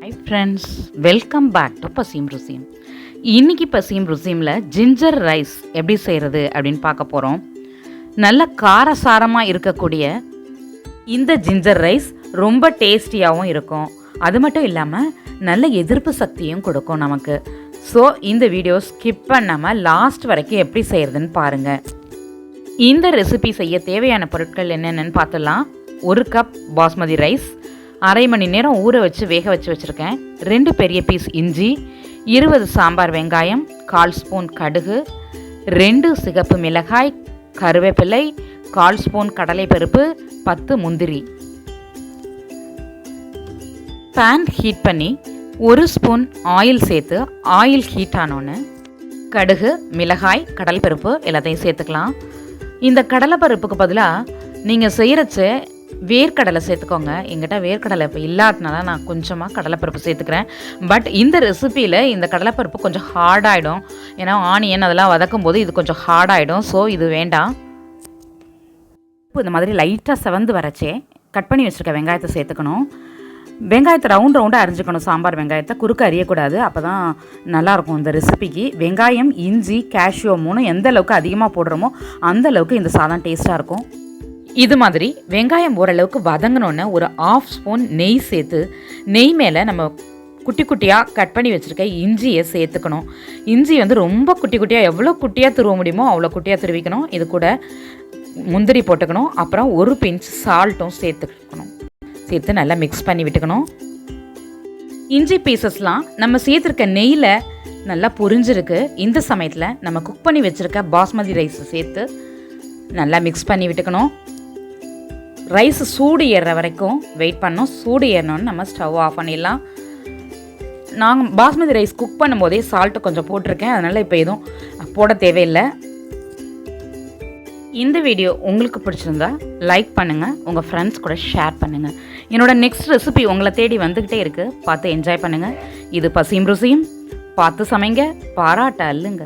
Hi friends, welcome back to பசியும் ருசியும். இன்றைக்கி பசியும் ருசியமில் ஜிஞ்சர் ரைஸ் எப்படி செய்கிறது அப்படின்னு பார்க்க போகிறோம். நல்ல காரசாரமாக இருக்கக்கூடிய இந்த ஜிஞ்சர் ரைஸ் ரொம்ப டேஸ்டியாகவும் இருக்கும். அது மட்டும் இல்லாமல் நல்ல எதிர்ப்பு சக்தியும் கொடுக்கும் நமக்கு. ஸோ இந்த வீடியோ ஸ்கிப் பண்ணாமல் லாஸ்ட் வரைக்கும் எப்படி செய்கிறதுன்னு பாருங்கள். இந்த ரெசிபி செய்ய தேவையான பொருட்கள் என்னென்னு பார்த்துடலாம். 1 கப் பாஸ்மதி ரைஸ், அரை மணி நேரம் ஊற வச்சு வேக வச்சுருக்கேன். 2 பெரிய பீஸ் இஞ்சி, 20 சாம்பார் வெங்காயம், 1/4 ஸ்பூன் கடுகு, 2 சிகப்பு மிளகாய், கருவேப்பிலை, 1/4 ஸ்பூன் கடலைப்பருப்பு, 10 முந்திரி. பேன் ஹீட் பண்ணி 1 ஸ்பூன் ஆயில் சேர்த்து ஆயில் ஹீட் ஆனோன்னு கடுகு, மிளகாய், கடலைப்பருப்பு எல்லாத்தையும் சேர்த்துக்கலாம். இந்த கடலைப்பருப்புக்கு பதிலாக நீங்கள் செய்கிறச்ச வேர்க்கடலை சேர்த்துக்கோங்க. எங்கிட்ட வேர்க்கடலை இப்போ இல்லாதனால நான் கொஞ்சமாக கடலைப்பருப்பு சேர்த்துக்கிறேன். பட் இந்த ரெசிப்பியில் இந்த கடலைப்பருப்பு கொஞ்சம் ஹார்டாகிடும். ஏன்னா ஆனியன் அதெல்லாம் வதக்கும் போது இது கொஞ்சம் ஹார்டாகிடும். ஸோ இது வேண்டாம். இந்த மாதிரி லைட்டாக செவந்து வரச்சே கட் பண்ணி வச்சுருக்க வெங்காயத்தை சேர்த்துக்கணும். வெங்காயத்தை ரவுண்டாக அரிஞ்சிக்கணும். சாம்பார் வெங்காயத்தை குறுக்க அரியக்கூடாது. அப்போ தான் நல்லாயிருக்கும் இந்த ரெசிபிக்கு. வெங்காயம், இஞ்சி, கேஷ்யூ 3 எந்த அளவுக்கு அதிகமாக போடுறோமோ அந்த அளவுக்கு இந்த சாதம் டேஸ்ட்டாக இருக்கும். இது மாதிரி வெங்காயம் ஓரளவுக்கு வதங்கினோன்னு ஒரு 1/2 ஸ்பூன் நெய் சேர்த்து நெய் மேலே நம்ம குட்டி குட்டியாக கட் பண்ணி வச்சுருக்க இஞ்சியை சேர்த்துக்கணும். இஞ்சி ரொம்ப குட்டி குட்டியாக எவ்வளோ குட்டியாக துருவ முடியுமோ அவ்வளோ குட்டியாக துருவிக்கணும். இது கூட முந்திரி போட்டுக்கணும். அப்புறம் 1 பிஞ்ச் சால்ட்டும் சேர்த்துக்கணும். சேர்த்து நல்லா மிக்ஸ் பண்ணி விட்டுக்கணும். இஞ்சி பீசஸ்லாம் நம்ம சேர்த்துருக்க நெய்யில் நல்லா பொரிஞ்சிருக்கு. இந்த சமயத்தில் நம்ம குக் பண்ணி வச்சுருக்க பாஸ்மதி ரைஸை சேர்த்து நல்லா மிக்ஸ் பண்ணி விட்டுக்கணும். ரைஸ் சூடு ஏறுற வரைக்கும் வெயிட் பண்ணோம். சூடு ஏறினோன்னு நம்ம ஸ்டவ் ஆஃப் பண்ணிடலாம். நாங்கள் பாஸ்மதி ரைஸ் குக் பண்ணும்போதே சால்ட்டு கொஞ்சம் போட்டிருக்கேன். அதனால் இப்போ எதுவும் போட தேவையில்லை. இந்த வீடியோ உங்களுக்கு பிடிச்சிருந்தா லைக் பண்ணுங்கள், உங்கள் ஃப்ரெண்ட்ஸ் கூட ஷேர் பண்ணுங்கள். என்னோடய நெக்ஸ்ட் ரெசிபி உங்களை தேடி வந்துக்கிட்டே இருக்குது. பார்த்து என்ஜாய் பண்ணுங்கள். இது பசியும் ருசியும். பார்த்து சமைங்க, பாராட்ட அல்லுங்க.